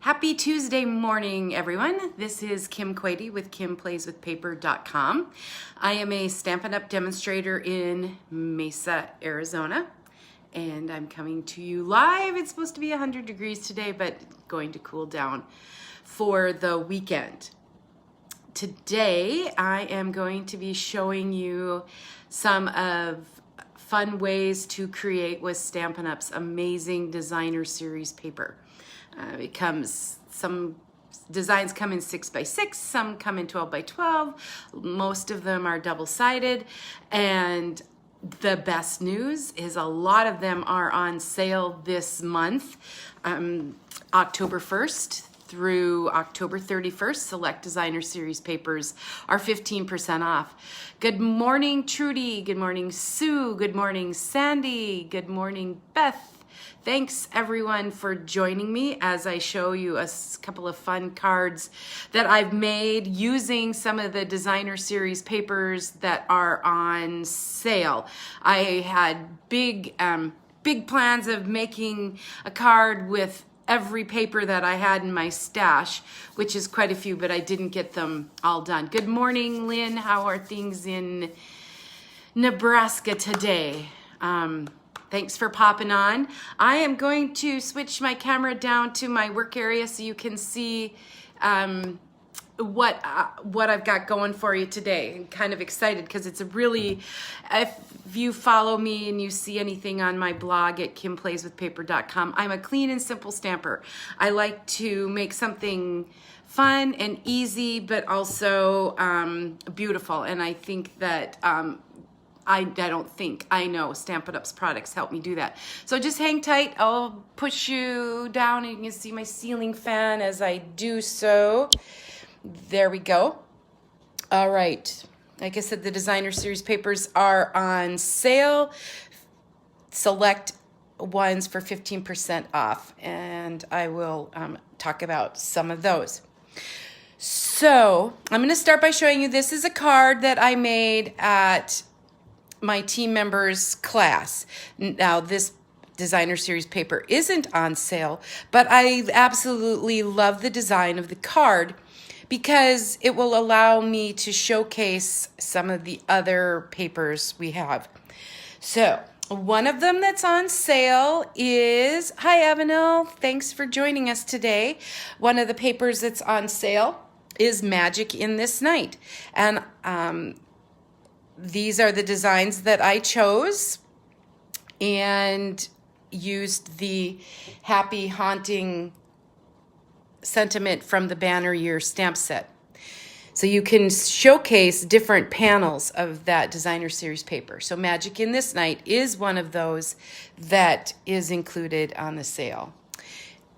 Happy Tuesday morning, everyone. This is Kim Quady with KimPlaysWithPaper.com. I am a Stampin' Up! Demonstrator in Mesa, Arizona, and I'm coming to you live. It's supposed to be 100 degrees today, but going to cool down for the weekend. Today, I am going to be showing you some of fun ways to create with Stampin' Up's amazing designer series paper. Some designs come in 6x6, some come in 12x12. Most of them are double-sided, and the best news is a lot of them are on sale this month, October 1st through October 31st. Select designer series papers are 15% off. Good morning, Trudy. Good morning, Sue. Good morning, Sandy. Good morning, Beth. Thanks everyone for joining me as I show you a couple of fun cards that I've made using some of the designer series papers that are on sale. I had big plans of making a card with every paper that I had in my stash, which is quite a few, but I didn't get them all done. Good morning, Lynn. How are things in Nebraska today? Thanks for popping on. I am going to switch my camera down to my work area so you can see what I've got going for you today. I'm kind of excited because it's a really, if you follow me and you see anything on my blog at KimPlaysWithPaper.com, I'm a clean and simple stamper. I like to make something fun and easy, but also beautiful. And I think that I know Stampin' Up's products help me do that. So just hang tight. I'll push you down and you can see my ceiling fan as I do so. There we go. All right. Like I said, the designer series papers are on sale. Select ones for 15% off. And I will talk about some of those. So I'm going to start by showing you, this is a card that I made at my team members class. Now this designer series paper isn't on sale, but I absolutely love the design of the card because it will allow me to showcase some of the other papers we have. So one of them that's on sale is, hi Avenel, thanks for joining us today. One of the papers that's on sale is Magic in This Night. And these are the designs that I chose and used the happy haunting sentiment from the Banner Year stamp set. So you can showcase different panels of that designer series paper. So Magic in This Night is one of those that is included on the sale.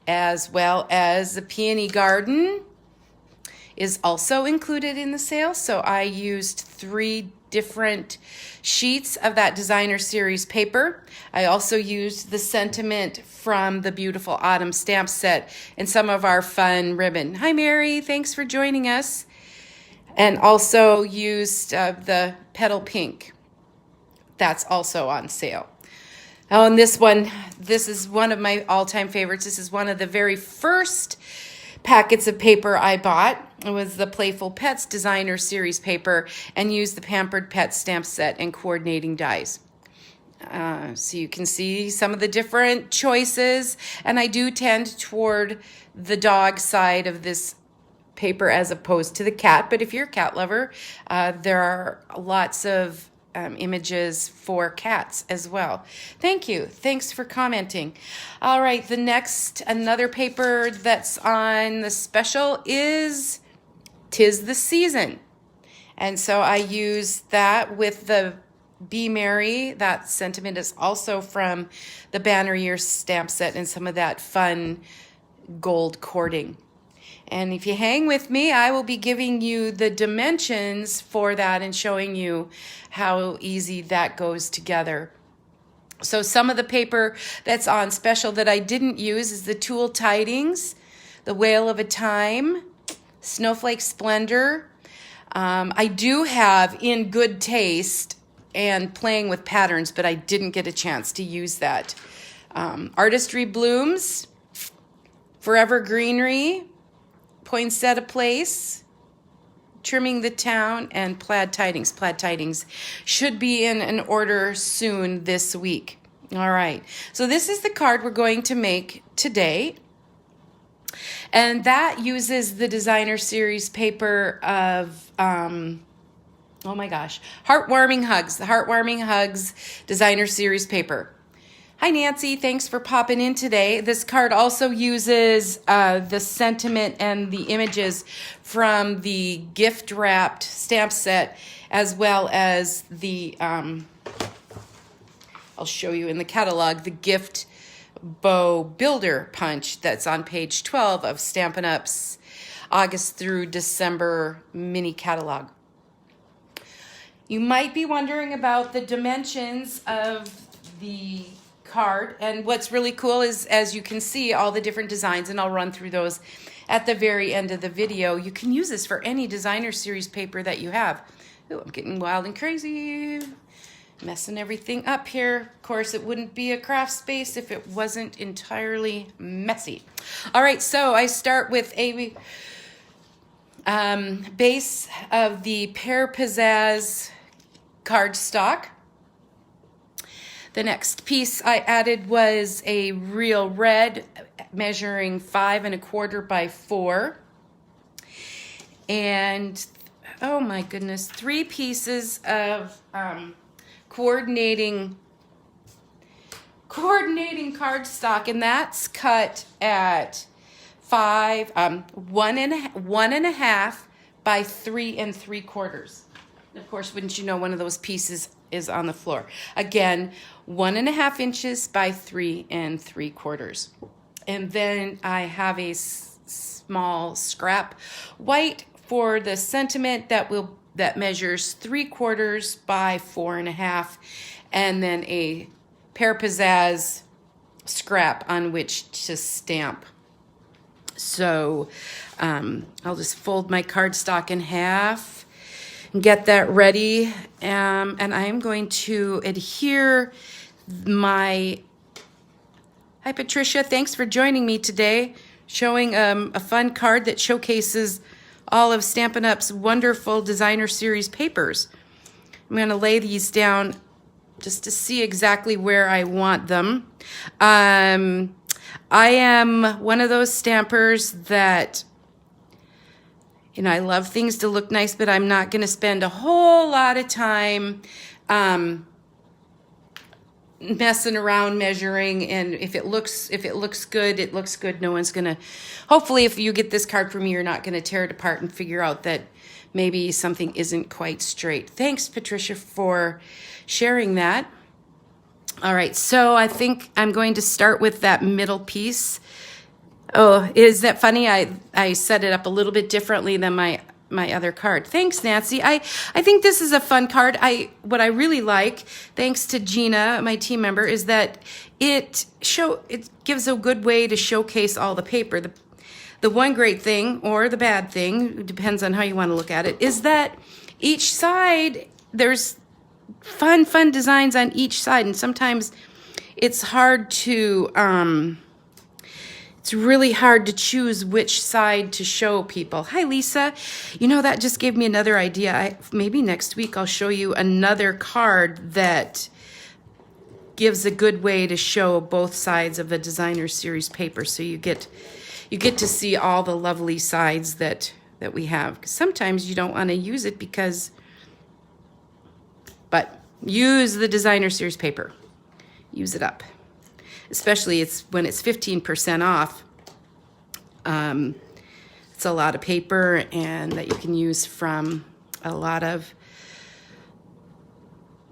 As well as the Peony Garden is also included in the sale. So I used 3 different sheets of that designer series paper. I also used the sentiment from the Beautiful Autumn stamp set and some of our fun ribbon. Hi Mary, thanks for joining us. And also used the Petal Pink. That's also on sale. Oh, and this is one of my all-time favorites. This is one of the very first packets of paper I bought. It was the Playful Pets designer series paper and used the Pampered Pet stamp set and coordinating dies. So you can see some of the different choices, and I do tend toward the dog side of this paper as opposed to the cat, but if you're a cat lover, there are lots of images for cats as well. Thank you. Thanks for commenting. All right, another paper that's on the special is 'Tis the Season. And so I used that with the Be Merry. That sentiment is also from the Banner Year stamp set and some of that fun gold cording. And if you hang with me, I will be giving you the dimensions for that and showing you how easy that goes together. So some of the paper that's on special that I didn't use is the Tulle Tidings, the Whale of a Time, Snowflake Splendor. I do have In Good Taste and Playing with Patterns, but I didn't get a chance to use that. Artistry Blooms, Forever Greenery, Poinsettia Place, Trimming the Town, and Plaid Tidings. Plaid Tidings should be in an order soon this week. All right, so this is the card we're going to make today. And that uses the designer series paper of, oh my gosh, Heartwarming Hugs, the Heartwarming Hugs designer series paper. Hi, Nancy. Thanks for popping in today. This card also uses the sentiment and the images from the gift-wrapped stamp set, as well as the, I'll show you in the catalog, the gift bow builder punch that's on page 12 of Stampin' Up's August through December mini catalog. You might be wondering about the dimensions of the card, and what's really cool is, as you can see, all the different designs, and I'll run through those at the very end of the video. You can use this for any designer series paper that you have. Oh, I'm getting wild and crazy, messing everything up here. Of course, it wouldn't be a craft space if it wasn't entirely messy. All right, so I start with a base of the Pear Pizzazz cardstock. The next piece I added was a real red measuring 5 1/4 by 4. And oh my goodness, 3 pieces of coordinating cardstock, and that's cut at 1.5 by 3 3/4. Of course, wouldn't you know, one of those pieces is on the floor. Again, 1.5 inches by 3 3/4. And then I have a small scrap white for the sentiment that measures 3/4 by 4.5, and then a Pear Pizzazz scrap on which to stamp. So I'll just fold my cardstock in half and get that ready, and I am going to adhere my, hi Patricia, thanks for joining me today, showing a fun card that showcases all of Stampin' Up's wonderful designer series papers. I'm going to lay these down just to see exactly where I want them. I am one of those stampers that, you know, I love things to look nice, but I'm not going to spend a whole lot of time messing around measuring, and if it looks good, it looks good. No one's going to, hopefully if you get this card from me, you're not going to tear it apart and figure out that maybe something isn't quite straight. Thanks, Patricia, for sharing that. All right, so I think I'm going to start with that middle piece. Oh, is that funny? I set it up a little bit differently than my other card. Thanks, Nancy. I think this is a fun card. What I really like, thanks to Gina, my team member, is that it gives a good way to showcase all the paper. The one great thing, or the bad thing, depends on how you want to look at it, is that each side, there's fun designs on each side, and sometimes it's hard to it's really hard to choose which side to show people. Hi, Lisa. You know, that just gave me another idea. Maybe next week I'll show you another card that gives a good way to show both sides of a designer series paper, so you get to see all the lovely sides that we have. 'Cause sometimes you don't want to use it but use the designer series paper. Use it up. Especially when it's 15% off. It's a lot of paper, and that you can use from a lot of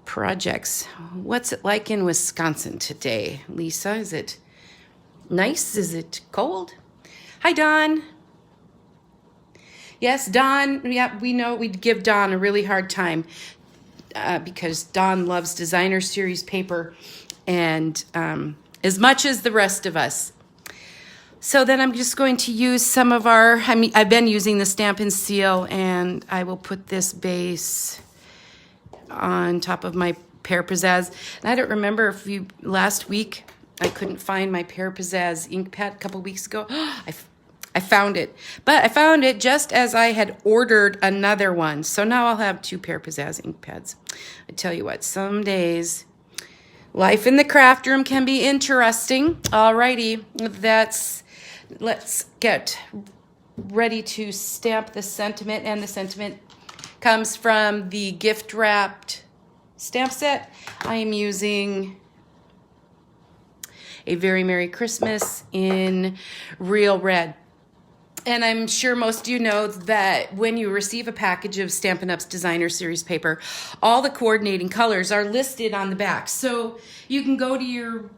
projects. What's it like in Wisconsin today, Lisa? Is it nice? Is it cold? Hi, Dawn. Yes, Dawn. Yeah, we know we'd give Dawn a really hard time because Dawn loves designer series paper, and as much as the rest of us. So then I'm just going to use some of I've been using the Stampin' Seal, and I will put this base on top of my Pear Pizzazz. And I don't remember if last week I couldn't find my Pear Pizzazz ink pad a couple weeks ago. I found it. But I found it just as I had ordered another one. So now I'll have 2 Pear Pizzazz ink pads. I tell you what, some days life in the craft room can be interesting. Alrighty, let's get ready to stamp the sentiment. And the sentiment comes from the gift wrapped stamp set. I am using A Very Merry Christmas in Real Red. And I'm sure most of you know that when you receive a package of Stampin' Up's Designer Series paper, all the coordinating colors are listed on the back. So you can go to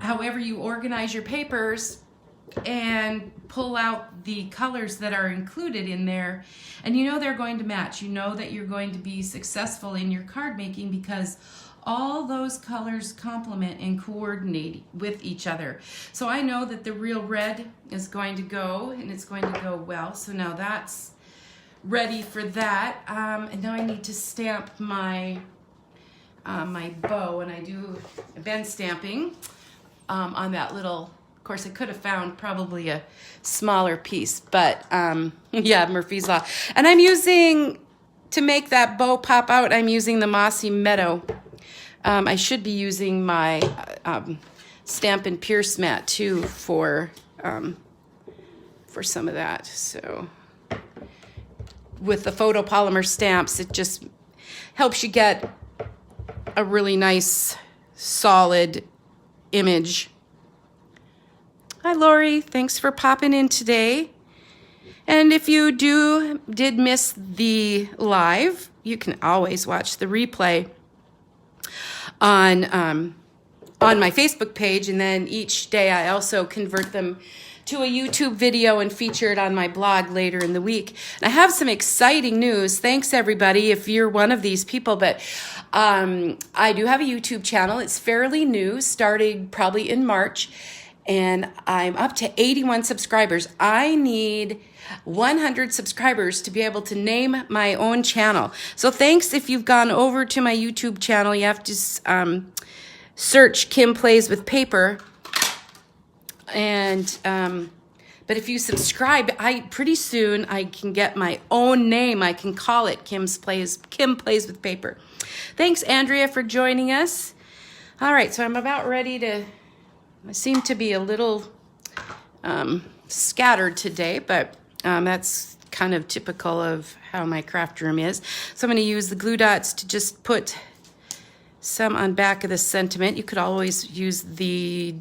however you organize your papers and pull out the colors that are included in there. And you know they're going to match. You know that you're going to be successful in your card making because all those colors complement and coordinate with each other. So I know that the Real Red is going to go, and it's going to go well. So now that's ready for that. And now I need to stamp my my bow, and I've been stamping on that little. Of course, I could have found probably a smaller piece, but yeah, Murphy's Law. And I'm using, to make that bow pop out, I'm using the Mossy Meadow. I should be using my Stampin' Pierce mat too for some of that. So with the photopolymer stamps, it just helps you get a really nice solid image. Hi Lori, thanks for popping in today. And if you did miss the live, you can always watch the replay on my Facebook page, and then each day I also convert them to a YouTube video and feature it on my blog later in the week. And I have some exciting news. Thanks everybody if you're one of these people, but I do have a YouTube channel. It's fairly new, starting probably in March, and I'm up to 81 subscribers. I need 100 subscribers to be able to name my own channel. So thanks if you've gone over to my YouTube channel. You have to search Kim Plays with Paper. And but if you subscribe, pretty soon I can get my own name. I can call it Kim Plays with Paper. Thanks Andrea for joining us. All right, so I'm about ready to. I seem to be a little scattered today, but that's kind of typical of how my craft room is. So I'm going to use the glue dots to just put some on back of the sentiment. You could always use the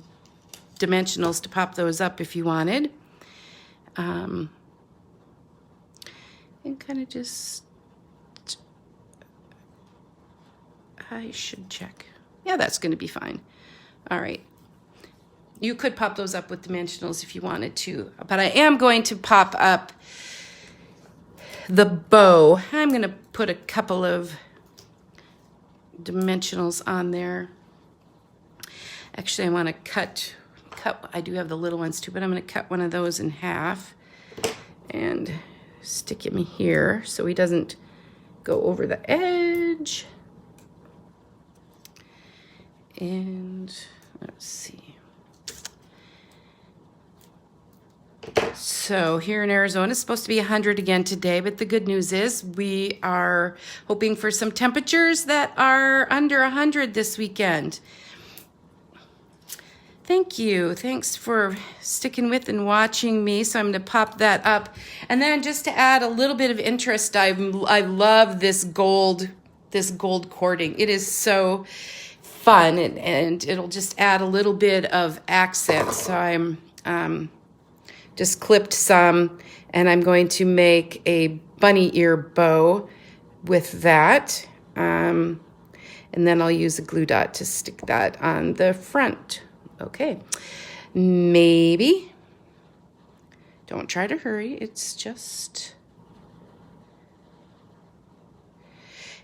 dimensionals to pop those up if you wanted. And kind of just, I should check. Yeah, that's going to be fine. All right. You could pop those up with dimensionals if you wanted to, but I am going to pop up the bow. I'm going to put a couple of dimensionals on there. Actually, I want to cut, I do have the little ones too, but I'm going to cut one of those in half and stick him here so he doesn't go over the edge. And let's see. So here in Arizona, it's supposed to be 100 again today, but the good news is we are hoping for some temperatures that are under 100 this weekend. Thank you. Thanks for sticking with and watching me. So I'm going to pop that up. And then just to add a little bit of interest, I love this gold cording. It is so fun, and it'll just add a little bit of accent. So I'm just clipped some, and I'm going to make a bunny ear bow with that. And then I'll use a glue dot to stick that on the front. Okay, maybe. Don't try to hurry, it's just.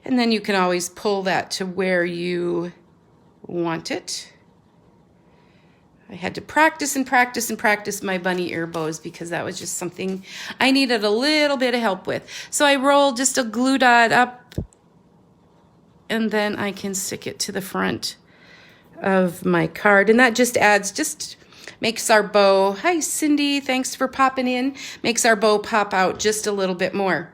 And then you can always pull that to where you want it. I had to practice and practice and practice my bunny ear bows because that was just something I needed a little bit of help with. So I rolled just a glue dot up, and then I can stick it to the front of my card, and that just adds, just makes our bow, hi Cindy, thanks for popping in, makes our bow pop out just a little bit more.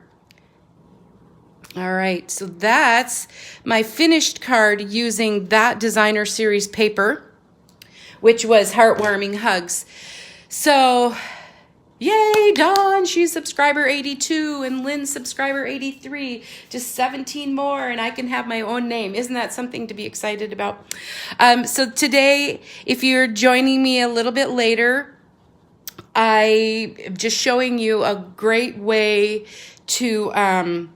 All right, so that's my finished card using that designer series paper, which was Heartwarming Hugs. So, yay, Dawn, she's subscriber 82, and Lynn subscriber 83. Just 17 more, and I can have my own name. Isn't that something to be excited about? So today, if you're joining me a little bit later, I'm just showing you a great way to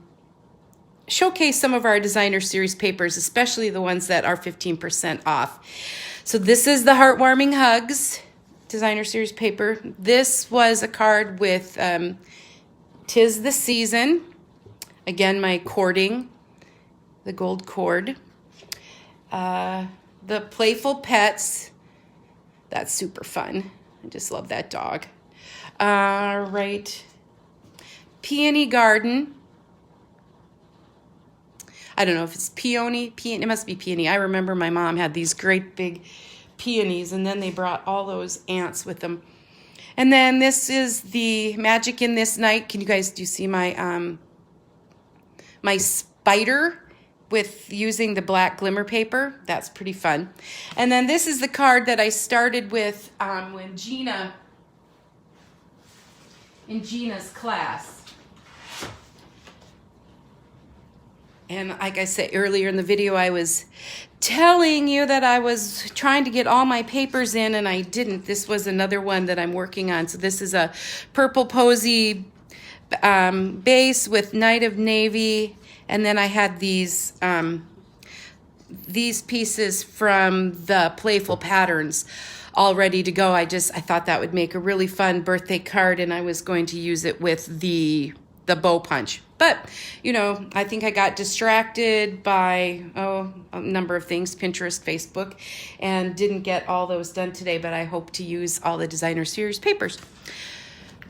showcase some of our designer series papers, especially the ones that are 15% off. So this is the Heartwarming Hugs designer series paper. This was a card with 'Tis the Season. Again, my cording, the gold cord. The Playful Pets. That's super fun. I just love that dog. All right. Peony Garden. I don't know if it's peony, it must be peony. I remember my mom had these great big peonies, and then they brought all those ants with them. And then this is the Magic in This Night. Can you guys, do you see my my spider with using the black glimmer paper? That's pretty fun. And then this is the card that I started with when Gina, in Gina's class. And like I said earlier in the video, I was telling you that I was trying to get all my papers in, and I didn't. This was another one that I'm working on. So this is a purple posy base with Night of Navy, and then I had these pieces from the Playful Patterns all ready to go. I thought that would make a really fun birthday card, and I was going to use it with the bow punch. But, you know, I think I got distracted by, a number of things, Pinterest, Facebook, and didn't get all those done today, but I hope to use all the designer series papers.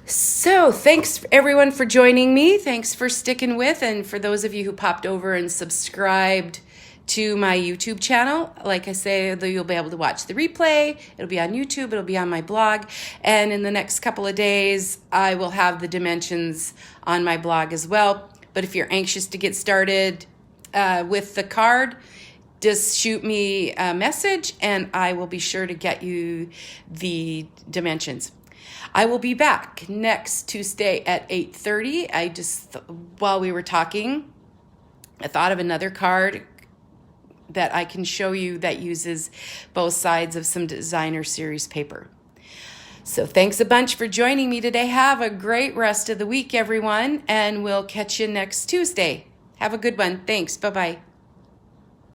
So thanks everyone for joining me. Thanks for sticking with, and for those of you who popped over and subscribed to my YouTube channel, like I say, you'll be able to watch the replay. It'll be on YouTube, it'll be on my blog, and in the next couple of days, I will have the dimensions on my blog as well. But if you're anxious to get started with the card, just shoot me a message, and I will be sure to get you the dimensions. I will be back next Tuesday at 8:30. While we were talking, I thought of another card that I can show you that uses both sides of some designer series paper. So thanks a bunch for joining me today. Have a great rest of the week, everyone, and we'll catch you next Tuesday. Have a good one. Thanks. Bye-bye.